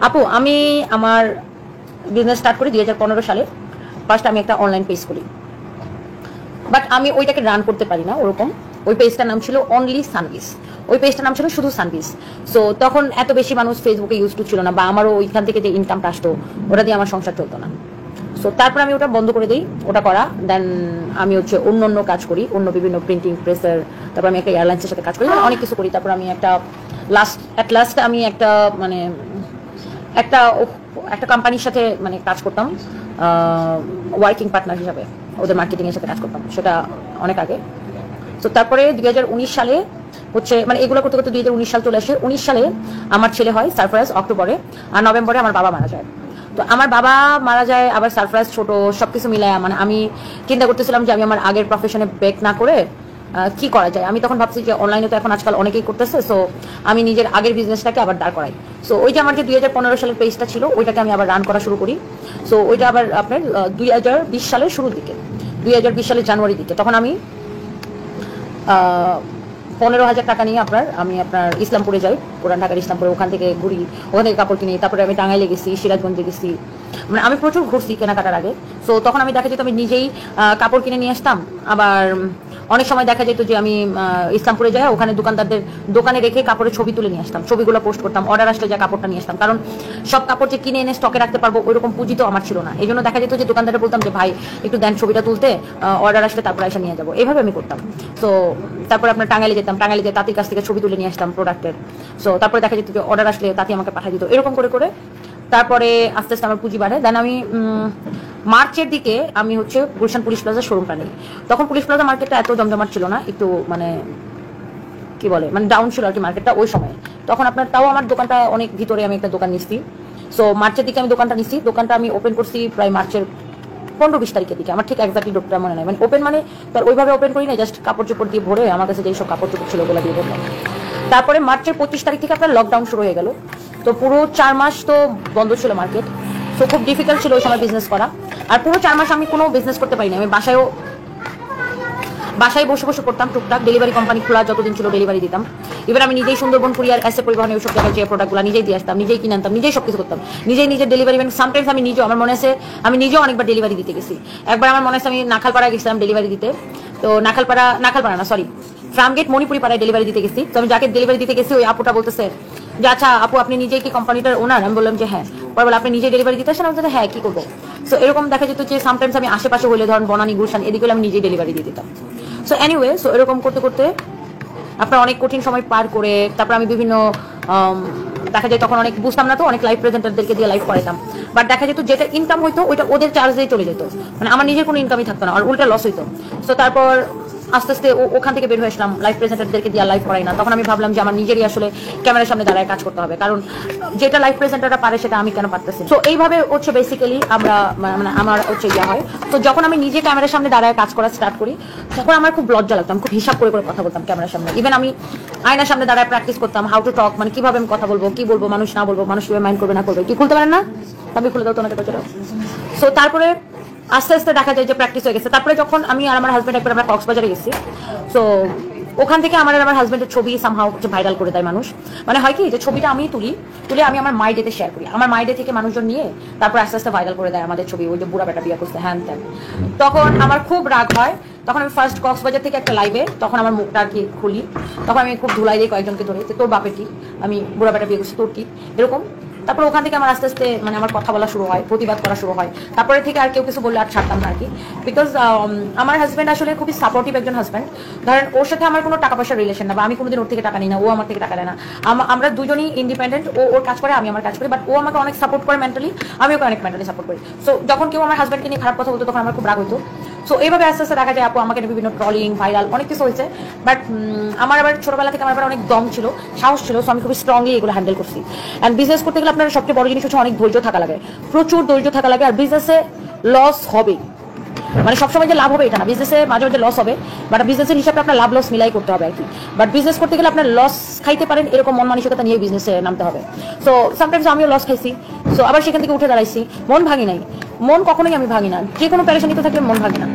আপু আমি আমার বিজনেস স্টার্ট করি 2015 সালে। ফার্স্ট আমি একটা অনলাইন পেজ করি, বাট আমি ওইটাকে রান করতে পারি না ওরকম। ওই পেজটার নাম ছিল অনলি সানবিস, ওই পেজটার নাম ছিল শুধু সানবিস। সো তখন এত বেশি মানুষ ফেসবুকে ইউজ টু ছিল না, বা আমারও ওইখান থেকে যে ইনকামটা আসতো ওটা দিয়ে আমার সংসার চলতো না। সো তারপর আমি ওটা বন্ধ করে দিই, ওটা করা। দেন আমি হচ্ছে অন্য কাজ করি, অন্য বিভিন্ন প্রিন্টিং প্রেসের, তারপর আমি একটা এয়ারলাইন্সের সাথে কাজ করি, মানে অনেক কিছু করি। তারপর আমি একটা লাস্ট আমি একটা মানে একটা একটা কোম্পানির সাথে মানে কাজ করতাম, ওয়ার্কিং পার্টনার হিসাবে ওদের মার্কেটিংয়ের সাথে কাজ করতাম, সেটা অনেক আগে। তো তারপরে 2019 সালে হচ্ছে মানে এগুলো করতে করতে 2019 সাল চলে আসে। 19 সালে আমার ছেলে হয় সারপ্রাইজ অক্টোবরে, আর নভেম্বরে আমার বাবা মারা যায়। তো আমার বাবা মারা যায়, আবার সারপ্রাইজ ছোট, সবকিছু মিলায় মানে আমি চিন্তা করতেছিলাম যে আমি আমার আগের প্রফেশনে ব্রেক না করে কি করা যায়। আমি তখন ভাবছি যে অনলাইনে তো এখন আজকাল অনেকেই করতেছে, সো আমি নিজের আগের বিজনেসটাকে আবার দাঁড় করাই। সো ওই যে আমার যে 2015 সালের পেজটা ছিল ওইটাকে আমি আবার রান করা শুরু করি। সো ওইটা আবার আপনার 2020 সালের শুরুর দিকে, 2020 সালের জানুয়ারির দিকে, তখন আমি 15,000 টাকা নিয়ে আমি আপনার ইসলামপুরে যাই, পুরান ঢাকার ইসলামপুরে। ওখান থেকে ঘুরি, ওখান থেকে কাপড় কিনি। তারপরে আমি টাঙ্গাইলে গেছি, সিরাজগঞ্জে গেছি, মানে আমি প্রচুর ঘুরছি কেনাকাটার আগে। সো তখন আমি দেখা যেত আমি নিজেই কাপড় কিনে নিয়ে আসতাম। আবার অনেক সময় দেখা যেত যে আমি ইসলামপুরে যাই, ওখানে দোকানদারদের দোকানে রেখে কাপড়ের ছবি তুলে নিয়ে আসতাম, ছবিগুলো পোস্ট করতাম, অর্ডার আসলে যা কাপড়টা নিয়ে আসতাম। কারণ সব কাপড় যে কিনে এনে স্টকে রাখতে পারবো ওইরকম পুঁজি তো আমার ছিল না। এই জন্য দেখা যেত যে দোকানদারে বলতাম যে ভাই একটু দেন ছবিটা তুলতে, অর্ডার আসলে তারপরে এসে নিয়ে যাবো, এইভাবে আমি করতাম। সো তারপরে আপনার টাঙ্গাইলে যেতাম, টাঙ্গাইলে যে তাঁতির কাছ থেকে ছবি তুলে নিয়ে আসতাম প্রোডাক্টের। সো তারপরে দেখা যেত যে অর্ডার আসলে তাঁতি আমাকে পাঠিয়ে দিত, এরকম করে করে তারপরে আস্তে আস্তে আমার পুঁজি বাড়ে। দেন আমি মার্চের দিকে আমি হচ্ছে গুলশান পুলিশ প্লাজার শোরুমটা নিই। তখন পুলিশ প্লাজা মার্কেটটা এত জমজমাট ছিল না, একটু মানে কি বলে মানে ডাউন ছিল আর কি মার্কেটটা ওই সময়। তখন আপনার তাও আমার দোকানটা অনেক ভিতরে, আমি একটা দোকান নিচ্ছি। সো মার্চের দিকে আমি দোকানটা নিচ্ছি, দোকানটা আমি ওপেন করছি প্রায় মার্চের 15-20 তারিখের দিকে। আমার ঠিক এক্সাক্টলি ডেটটা মনে নাই, মানে ওপেন মানে তার ওইভাবে ওপেন করি না, জাস্ট কাপড় চোপড় দিয়ে ভরে আমার কাছে যেই সব কাপড় চোপড় ছিল ওগুলো দিয়ে ভরলাম। তারপরে মার্চের 25 তারিখ থেকে আপনার লকডাউন শুরু হয়ে গেল। তো পুরো 4 মাস তো বন্ধ ছিল মার্কেট। সো খুব ডিফিকাল্ট ছিল ওই সময় বিজনেস করা। আর পুরো 4 মাস আমি কোনো বিজনেস করতে পারিনি। আমি বাসায় বসে বসে করতাম টুকটাক, ডেলিভারি কোম্পানি খোলা যতদিন ছিল ডেলিভারি দিতাম। এবার আমি নিজেই সুন্দরবন কুরিয়ার এসে পরিবহনে ওইসব জায়গায় যে প্রোডাক্টগুলো নিজেই দিয়ে আসতাম, নিজেই কিনে আনতাম, নিজেই সবকিছু করতাম, নিজের ডেলিভারি। মানে সামটাইমস আমি নিজেও, আমার মনে আছে আমি নিজেও অনেকবার ডেলিভারি দিতে গেছি। একবার আমার মনে আছে আমি নাখালপাড়া গেছিলাম ডেলিভারি দিতে। তো নাখালপাড়া না সরি, ফার্মগেট মণিপুরি পাড়ায় ডেলিভারি দিতে গেছি। তো আমি যাকে ডেলিভারি দিতে গেছি ওই আপুটা বলতেছে যে আচ্ছা আপু আপনি নিজেই কি কোম্পানিটার ওনার? আমি বললাম যে হ্যাঁ। পরে বলে আপনি নিজেই ডেলিভারি দিতে আসেন? আমি বলতে হ্যাঁ, কি করবো। সো এরকম দেখা যেত যে সামটাইমস আমি আশেপাশে হলে ধরেন বনানী গুলশান এদিকে আমি নিজেই ডেলিভারি দিয়ে দিতাম। সো এনিওয়ে, সো এরকম করতে করতে আপনার অনেক কঠিন সময় পার করে তারপর আমি বিভিন্ন দেখা যায় তখন অনেক বুঝতাম না, তো অনেক লাইভ প্রেজেন্টারদেরকে দিয়ে লাইভ করাইতাম। বাট দেখা যেত যেটা ইনকাম হইতো ওইটা ওদের চার্জেই চলে যেত, মানে আমার নিজের কোনো ইনকামই থাকতো না, আর উল্টা লস হইতো। সো তারপর আস্তে আস্তে ওখান থেকে বের হয়ে আসলাম, লাইভ প্রেজেন্টারদেরকে দিয়ে লাইভ করাই না। তখন আমি ভাবলাম যে আমার নিজেরই আসলে ক্যামেরার সামনে দাঁড়ায় কাজ করতে হবে, কারণ যেটা লাইভ প্রেজেন্টাররা পারে সেটা আমি কেন পারতেছি। তো এইভাবে হচ্ছে বেসিক্যালি আমরা মানে আমার হচ্ছে ইয়া হয়। তো যখন আমি নিজে ক্যামেরার সামনে দাঁড়ায় কাজ করা স্টার্ট করি তখন আমার খুব লজ্জা লাগতো, আমি খুব হিসাব করে করে কথা বলতাম ক্যামেরার সামনে। ইভেন আমি আয়নার সামনে দাঁড়ায় প্র্যাকটিস করতাম হাউ টু টক, মানে কিভাবে আমি কথা বলবো, কি বলবো, মানুষ না বলবো, মানুষ কিভাবে মাইন্ড করবে না করবে। কি খুলতে পারেন না? আমি খুলে দাও তোমাকে বছর। সো তারপরে আস্তে আস্তে দেখা যায় যে প্র্যাকটিস হয়ে গেছে। তারপরে যখন আমি আর আমার হাজব্যান্ড একবার আমরা কক্সবাজারে গেছি, সো ওখান থেকে আমার হাজব্যান্ডের ছবি সামহাও ভাইরাল করে দেয় মানুষ। মানে হয় কি যে ছবিটা আমি তুলে আমি আমার মাই ডেতে শেয়ার করি, আমার মাই ডে থেকে মানুষজন নিয়ে তারপর আস্তে আস্তে ভাইরাল করে দেয় আমাদের ছবি, ওই যে বুড়া বেটা বিয়ে করছে হ্যান ত্যান। তখন আমার খুব রাগ হয়। তখন আমি ফার্স্ট কক্সবাজার থেকে একটা লাইভে তখন আমার মুখটা আর কি খুলি, তখন আমি খুব ধুলাই দিই কয়েকজনকে ধরে, তোর বাপের কি, আমি বুড়া বেটা বিয়ে করছি, তোর কি, এরকম। তারপর ওখান থেকে আমার আস্তে আস্তে মানে আমার কথা বলা শুরু হয়, প্রতিবাদ করা শুরু হয়। তারপরে থেকে আর কেউ কিছু বললে আর ছাড়তাম না আর কি, বিকজ আমার হাজব্যান্ড আসলে খুবই সাপোর্টিভ একজন হাজব্যান্ড। ধরেন ওর সাথে আমার কোনো টাকা পয়সার রিলেশন না, বা আমি কোনোদিন ওর থেকে টাকা নিই না, ও আমার থেকে টাকা নেয় না। আমরা দুজনই ইন্ডিপেন্ডেন্ট, ও ওর কাজ করে, আমি আমার কাজ করি। বাট ও আমাকে অনেক সাপোর্ট করে মেন্টালি, আমি ওকে অনেক মেন্টালি সাপোর্ট করি। সো যখন কেউ আমার হাজব্যান্ডকে নিয়ে খারাপ কথা বলতো তখন আমার খুব রাগ হতো। সো এইভাবে আস্তে আস্তে দেখা যায় আপু আমাকে বিভিন্ন ট্রলিং ভাইরাল অনেক কিছু হয়েছে। বাট আমার আবার ছোটবেলা থেকে আমার অনেক দম ছিল, সাহস ছিল, সো আমি খুবই স্ট্রংলি এগুলো হ্যান্ডেল করছি। অ্যান্ড বিজনেস করতে গেলে আপনার সবচেয়ে বড় জিনিস হচ্ছে অনেক ধৈর্য থাকা লাগে, প্রচুর ধৈর্য থাকা লাগে। আর বিজনেসে লস হবে, মানে সবসময় যে লাভ হবে এটা না, বিজনেসে মাঝে মাঝে লস হবে, বাট বিজনেসের হিসাবে আপনার লাভ লস মিলাই করতে হবে আর কি। বাট বিজনেস করতে গেলে আপনার লস খাইতে পারেন এরকম মন মানসিকতা নিয়ে বিজনেসে নামতে হবে। সো সামটাইমস আমিও লস খাইছি, সো আবার সেখান থেকে উঠে দাঁড়াইছি। মন ভাঙি নাই, মন কখনোই আমি ভাঙি না, যে কোনো প্যারেশানিতে থাকলে মন ভাঙি না।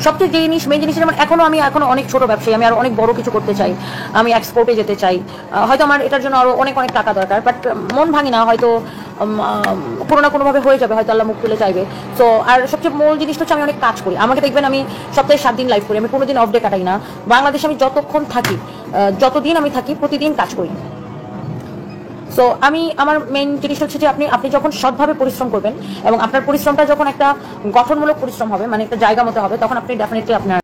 সবচেয়ে জিনিস মেন জিনিস যেমন এখনো অনেক ছোট ব্যবসায়ী, আমি আরো অনেক বড় কিছু করতে চাই, আমি এক্সপোর্টে যেতে চাই, হয়তো আমার এটার জন্য আরো অনেক অনেক টাকা দরকার, বাট মন ভাঙি না, হয়তো কোনো না কোনোভাবে হয়ে যাবে, হয়তো আল্লাহ মুখ তুলে চাইবে। সো আর সবচেয়ে মূল জিনিসটা হচ্ছে আমি অনেক কাজ করি। আমাকে দেখবেন আমি সপ্তাহে 7 দিন লাইভ করি, আমি কোনোদিন অফ ডে কাটাই না। বাংলাদেশে আমি যতক্ষণ থাকি, যতদিন আমি থাকি, প্রতিদিন কাজ করি। সো আমি আমার মেইন জিনিস হচ্ছে যে আপনি যখন সৎভাবে পরিশ্রম করবেন এবং আপনার পরিশ্রমটা যখন একটা গঠনমূলক পরিশ্রম হবে, মানে একটা জায়গা মতো হবে, তখন আপনি ডেফিনেটলি আপনার